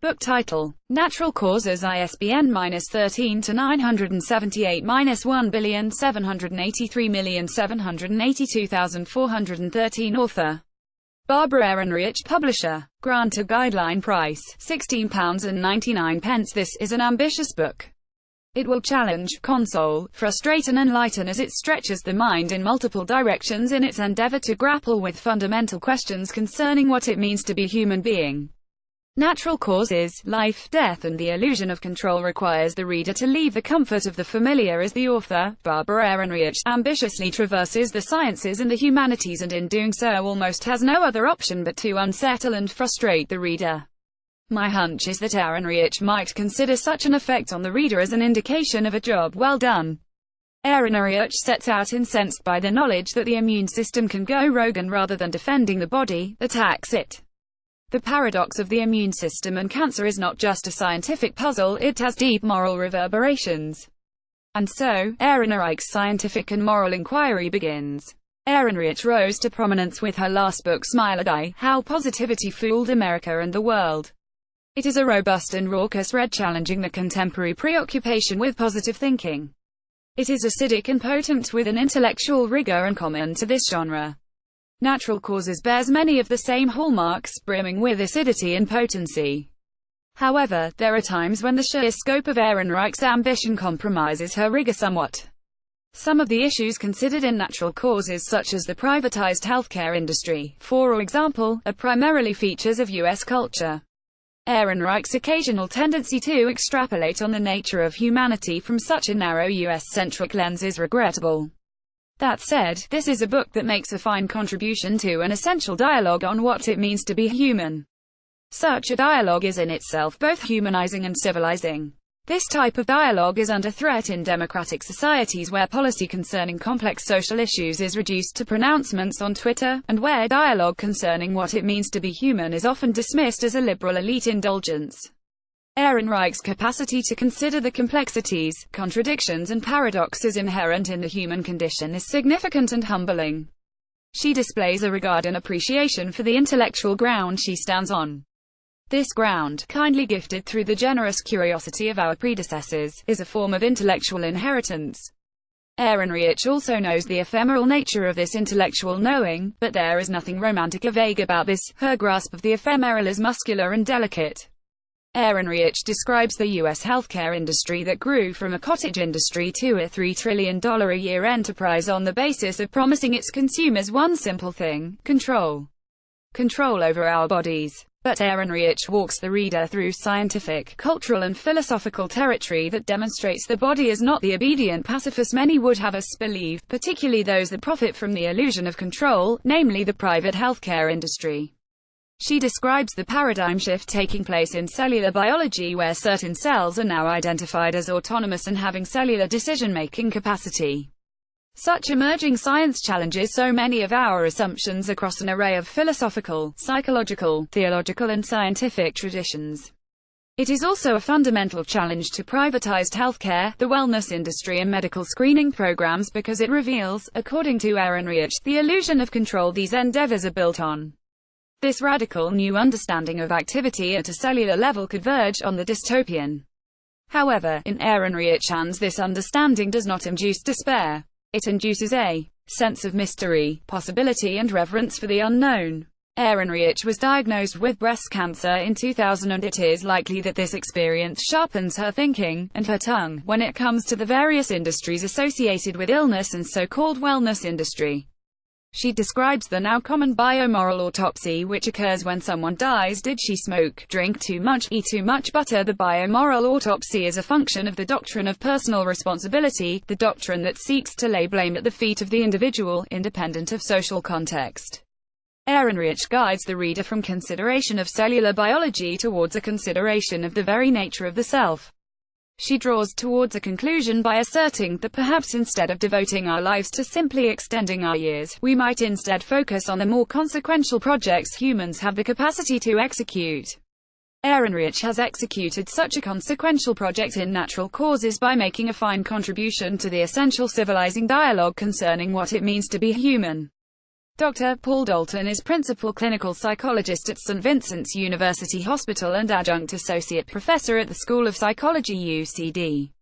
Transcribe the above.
Book title: Natural Causes, ISBN -13-978-1783783782413. Author: Barbara Ehrenreich. Publisher: Granta. Guideline price: £16.99. This is an ambitious book. It will challenge, console, frustrate and enlighten as it stretches the mind in multiple directions in its endeavor to grapple with fundamental questions concerning what it means to be a human being. Natural causes, life, death and the illusion of control requires the reader to leave the comfort of the familiar as the author, Barbara Ehrenreich, ambitiously traverses the sciences and the humanities, and in doing so almost has no other option but to unsettle and frustrate the reader. My hunch is that Ehrenreich might consider such an effect on the reader as an indication of a job well done. Ehrenreich sets out incensed by the knowledge that the immune system can go rogue and rather than defending the body, attacks it. The paradox of the immune system and cancer is not just a scientific puzzle, it has deep moral reverberations. And so, Ehrenreich's scientific and moral inquiry begins. Ehrenreich rose to prominence with her last book Smile or Die: How Positivity Fooled America and the World. It is a robust and raucous read challenging the contemporary preoccupation with positive thinking. It is acidic and potent with an intellectual rigor common to this genre. Natural Causes bears many of the same hallmarks, brimming with acidity and potency. However, there are times when the sheer scope of Ehrenreich's ambition compromises her rigor somewhat. Some of the issues considered in Natural Causes, such as the privatized healthcare industry, for example, are primarily features of U.S. culture. Ehrenreich's occasional tendency to extrapolate on the nature of humanity from such a narrow U.S.-centric lens is regrettable. That said, this is a book that makes a fine contribution to an essential dialogue on what it means to be human. Such a dialogue is in itself both humanizing and civilizing. This type of dialogue is under threat in democratic societies where policy concerning complex social issues is reduced to pronouncements on Twitter, and where dialogue concerning what it means to be human is often dismissed as a liberal elite indulgence. Ehrenreich's capacity to consider the complexities, contradictions and paradoxes inherent in the human condition is significant and humbling. She displays a regard and appreciation for the intellectual ground she stands on. This ground, kindly gifted through the generous curiosity of our predecessors, is a form of intellectual inheritance. Ehrenreich also knows the ephemeral nature of this intellectual knowing, but there is nothing romantic or vague about this. Her grasp of the ephemeral is muscular and delicate. Ehrenreich describes the U.S. healthcare industry that grew from a cottage industry to a $3 trillion a year enterprise on the basis of promising its consumers one simple thing: control. Control over our bodies. But Ehrenreich walks the reader through scientific, cultural and philosophical territory that demonstrates the body is not the obedient pacifist many would have us believe, particularly those that profit from the illusion of control, namely the private healthcare industry. She describes the paradigm shift taking place in cellular biology where certain cells are now identified as autonomous and having cellular decision-making capacity. Such emerging science challenges so many of our assumptions across an array of philosophical, psychological, theological and scientific traditions. It is also a fundamental challenge to privatized healthcare, the wellness industry and medical screening programs because it reveals, according to Ehrenreich, the illusion of control these endeavors are built on. This radical new understanding of activity at a cellular level could verge on the dystopian. However, in Ehrenreich's hands this understanding does not induce despair. It induces a sense of mystery, possibility and reverence for the unknown. Ehrenreich was diagnosed with breast cancer in 2000 and it is likely that this experience sharpens her thinking, and her tongue, when it comes to the various industries associated with illness and so-called wellness industry. She describes the now common biomoral autopsy which occurs when someone dies. Did she smoke, drink too much, eat too much butter? The biomoral autopsy is a function of the doctrine of personal responsibility, the doctrine that seeks to lay blame at the feet of the individual, independent of social context. Ehrenreich guides the reader from consideration of cellular biology towards a consideration of the very nature of the self. She draws towards a conclusion by asserting that perhaps instead of devoting our lives to simply extending our years, we might instead focus on the more consequential projects humans have the capacity to execute. Ehrenreich has executed such a consequential project in Natural Causes by making a fine contribution to the essential civilizing dialogue concerning what it means to be human. Dr. Paul Dalton is principal clinical psychologist at St. Vincent's University Hospital and adjunct associate professor at the School of Psychology UCD.